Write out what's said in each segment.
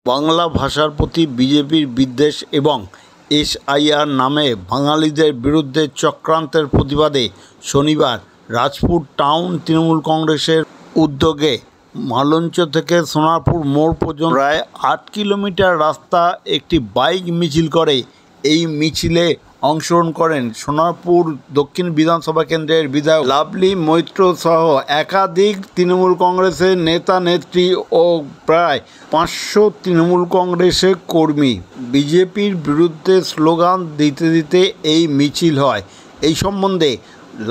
বাংলা ভাষার প্রতি বিজেপির বিদ্বেষ এবং এসআইআর নামে বাঙালিদের বিরুদ্ধে চক্রান্তের প্রতিবাদে শনিবার রাজপুর টাউন তৃণমূল কংগ্রেসের উদ্যোগে মালঞ্চ থেকে সোনারপুর মোড় পর্যন্ত প্রায় 8 কিলোমিটার রাস্তা একটি বাইক মিছিল করে। এই মিছিলে অংশগ্রহণ করেন সোনারপুর দক্ষিণ বিধানসভা কেন্দ্রের বিধায়ক লাভলি মৈত্র সহ একাধিক তৃণমূল কংগ্রেসের নেতা নেত্রী ও প্রায় 500 তৃণমূল কংগ্রেসের কর্মী। বিজেপির বিরুদ্ধে স্লোগান দিতে দিতে এই মিছিল হয়। এই সম্বন্ধে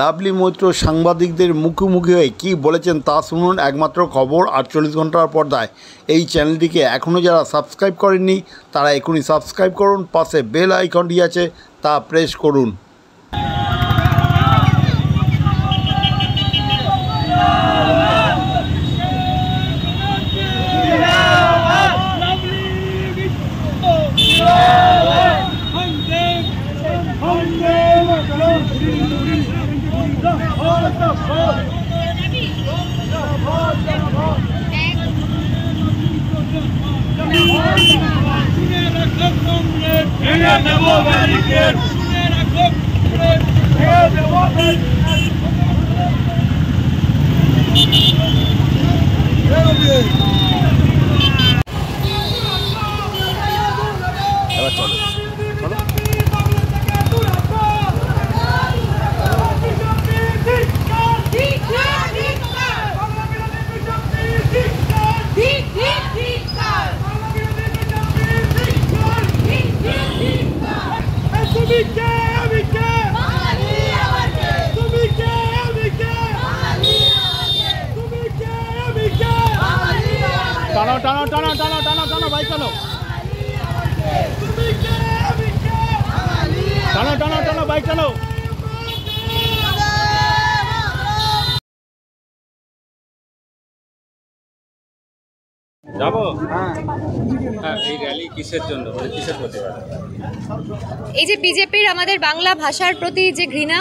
লাভলি মৈত্র সাংবাদিকদের মুখোমুখি হয়ে কী বলেছেন তা শুনুন একমাত্র খবর 48 ঘন্টার পর্দায়। এই চ্যানেলটিকে এখনও যারা সাবস্ক্রাইব করেননি তারা এখনই সাবস্ক্রাইব করুন, পাশে বেল আইকনটি আছে তা প্রেস করুন। টানো টানো টানো টানো টানো টানো ভাই টানো টানো টানো টানো ভাই টানো। যাবো এই র্যালি কিসের জন্য, কিসের প্রতিবাদ? এই যে বিজেপির আমাদের বাংলা ভাষার প্রতি যে ঘৃণা,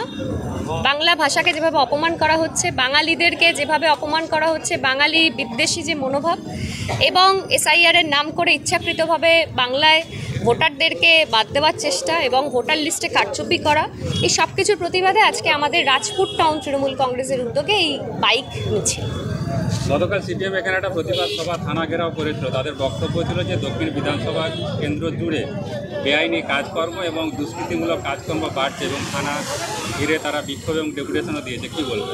বাংলা ভাষাকে যেভাবে অপমান করা হচ্ছে, বাঙালিদেরকে যেভাবে অপমান করা হচ্ছে, বাঙালি বিদ্বেষী যে মনোভাব এবং এসআইআরের নাম করে ইচ্ছাকৃতভাবে বাংলায় ভোটারদেরকে বাদ দেওয়ার চেষ্টা এবং ভোটার লিস্টে কারচুপি করা, এই সব কিছুর প্রতিবাদে আজকে আমাদের রাজপুর টাউন তৃণমূল কংগ্রেসের উদ্যোগে এই বাইক মিছিল। গতকাল সিপিএম এখানে একটা প্রতিবাদ সভা থানা ঘেরাও করেছিল। তাদের বক্তব্য ছিল যে দক্ষিণ বিধানসভা কেন্দ্র জুড়ে বেআইনি কাজকর্ম এবং দুষ্কৃতিমূলক কাজকর্ম বাড়ছে এবং থানা ঘিরে তারা বিক্ষোভ এবং ডেপুটেশনও দিয়েছে। কী বলবে?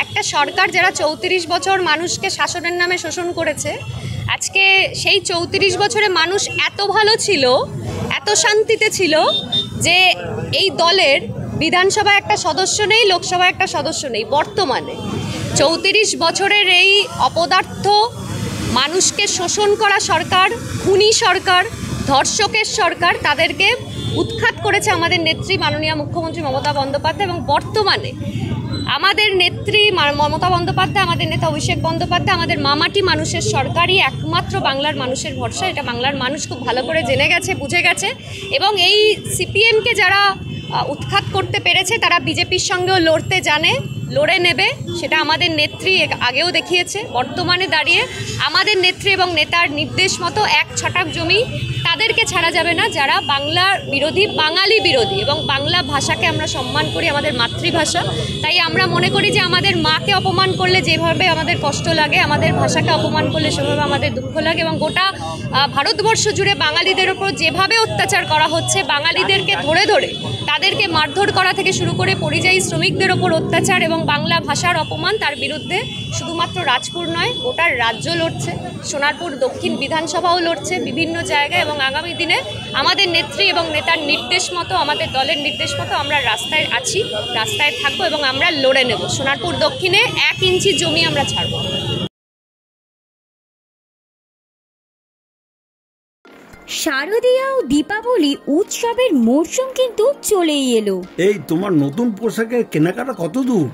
একটা সরকার যারা 34 বছর মানুষকে শাসনের নামে শোষণ করেছে, আজকে সেই 34 বছরে মানুষ এত ভালো ছিল, এত শান্তিতে ছিল যে এই দলের বিধানসভায় একটা সদস্য নেই, লোকসভায় একটা সদস্য নেই। বর্তমানে 34 বছরের এই অপদার্থ মানুষকে শোষণ করা সরকার, খুনি সরকার, ধর্ষকের সরকার, তাদেরকে উৎখাত করেছে আমাদের নেত্রী মাননীয় মুখ্যমন্ত্রী মমতা বন্দ্যোপাধ্যায়। এবং বর্তমানে আমাদের নেত্রী মমতা বন্দ্যোপাধ্যায়, আমাদের নেতা অভিষেক বন্দ্যোপাধ্যায়, আমাদের মামাটি মানুষের সরকারই একমাত্র বাংলার মানুষের ভরসা। এটা বাংলার মানুষ খুব ভালো করে জেনে গেছে, বুঝে গেছে। এবং এই সিপিএমকে যারা উৎখাত করতে পেরেছে তারা বিজেপির সঙ্গেও লড়তে জানে, লড়ে নেবে। সেটা আমাদের নেত্রী আগেও দেখিয়েছে। বর্তমানে দাঁড়িয়ে আমাদের নেত্রী এবং নেতার নির্দেশ মতো এক ছটাক জমি তাদেরকে ছাড়া যাবে না যারা বাংলার বিরোধী, বাঙালি বিরোধী। এবং বাংলা ভাষাকে আমরা সম্মান করি, আমাদের মাতৃভাষা। তাই আমরা মনে করি যে আমাদের মাকে অপমান করলে যেভাবে আমাদের কষ্ট লাগে, আমাদের ভাষাকে অপমান করলে সেভাবে আমাদের দুঃখ লাগে। এবং গোটা ভারতবর্ষ জুড়ে বাঙালিদের ওপর যেভাবে অত্যাচার করা হচ্ছে, বাঙালিদেরকে ধরে ধরে তাদেরকে মারধর করা থেকে শুরু করে পরিযায়ী শ্রমিকদের ওপর অত্যাচার এবং বাংলা ভাষার অপমান, তার বিরুদ্ধে শুধুমাত্র রাজপুর নয়, গোটা রাজ্য লড়ছে। সোনারপুর দক্ষিণ বিধানসভাও লড়ছে বিভিন্ন জায়গায়। এবং আগামী দিনে আমাদের নেত্রী এবং নেতার নির্দেশ মতো, আমাদের দলের নির্দেশ মতো আমরা রাস্তায় আছি, রাস্তায় থাকবো এবং আমরা লড়ে নেব। সোনারপুর দক্ষিণে 1 ইঞ্চি জমি আমরা ছাড়ব। শারদীয়া ও দীপাবলি উৎসবের মরশুম কিন্তু চলেই এলো। এই তোমার নতুন পোশাকের কেনাকাটা কত দূর?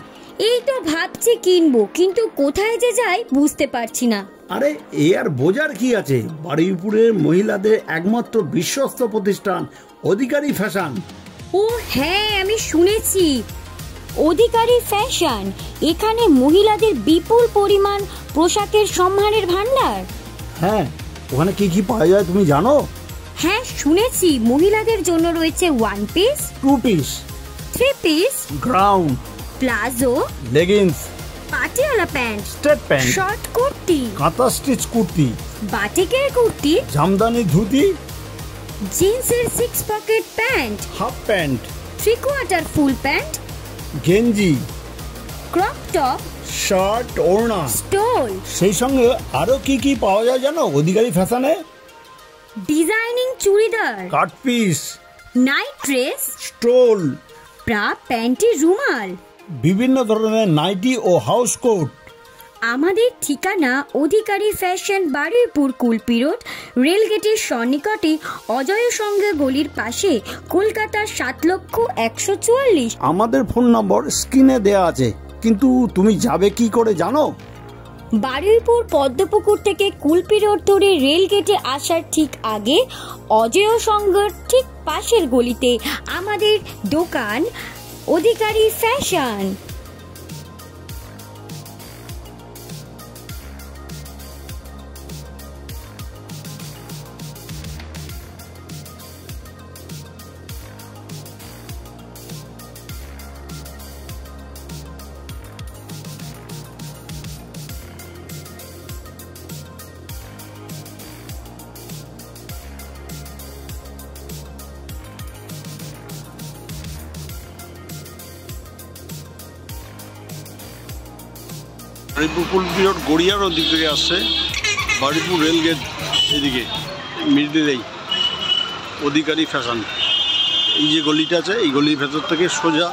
এই তো ভাবছি কিনবো, কিন্তু কোথায় যে যাই বুঝতে পারছি না। আরে এ আর বোঝার কি আছে, বারুইপুরের মহিলাদের একমাত্র বিশ্বস্ত প্রতিষ্ঠান অধিকারী ফ্যাশন। ও হ্যাঁ, আমি শুনেছি অধিকারী ফ্যাশন। এখানে মহিলাদের বিপুল পরিমাণ পোশাকের সম্মানের ভান্ডার। হ্যাঁ, ওখানে কি কি পাওয়া যায় তুমি জানো? হ্যাঁ শুনেছি, মহিলাদের জন্য রয়েছে 1 piece, 2 piece, 3 piece, ground, palazzo, leggings, Patiala pant, straight pant, short kurti, কাঁথা স্টিচ কুর্তি, বাটিকের কুর্তি, জামদানি ধুতি, জিন্সের 6 pocket pant, half pant, 3/4 full pant, গেঞ্জি, ক্রপ টপ, শার্ট, ওড়না। স্টোল, সেই সঙ্গে আরো কি কি পাওয়া যায় জানো অধিকারী ফ্যাশনে? Designing churidar, cut piece, night dress, stole, bra, panty, রুমাল। বিভিন্ন ধরনের নাইটি ও হাউস কোট। আমাদের ঠিকানা অধিকারী ফ্যাশন, বারুইপুর, কুলপি রোড, রেলগেটের সন্নিকটে, অজয় সঙ্গে গলির পাশে, কলকাতা 7,144,000। আমাদের ফোন নম্বর স্ক্রিনে দেয়া আছে, কিন্তু তুমি যাবে কি করে জানো? বারুইপুর পদ্মপুকুর থেকে কুলপি রোড ধরে রেলগেটে আসার ঠিক আগে, অজয় সঙ্গের ঠিক পাশের গলিতে আমাদের দোকান অধিকারী ফ্যাশন। বারুইপুর কুলপি রোড গড়িয়ার ওদিক থেকে আসছে, বারুইপুর রেলগেট এদিকে মিডিলেই অধিকারী ফ্যাশন। এই যে গলিটা আছে, এই গলির ভেতর থেকে সোজা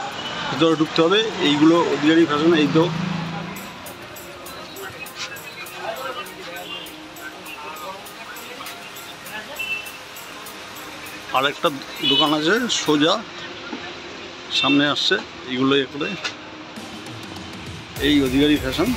ভেতরে ঢুকতে হবে। এইগুলো অধিকারী ফ্যাশন। এই তো আরেকটা দোকান আছে সোজা সামনে আসছে, এইগুলো করে এই অধিকারী ফ্যাশন।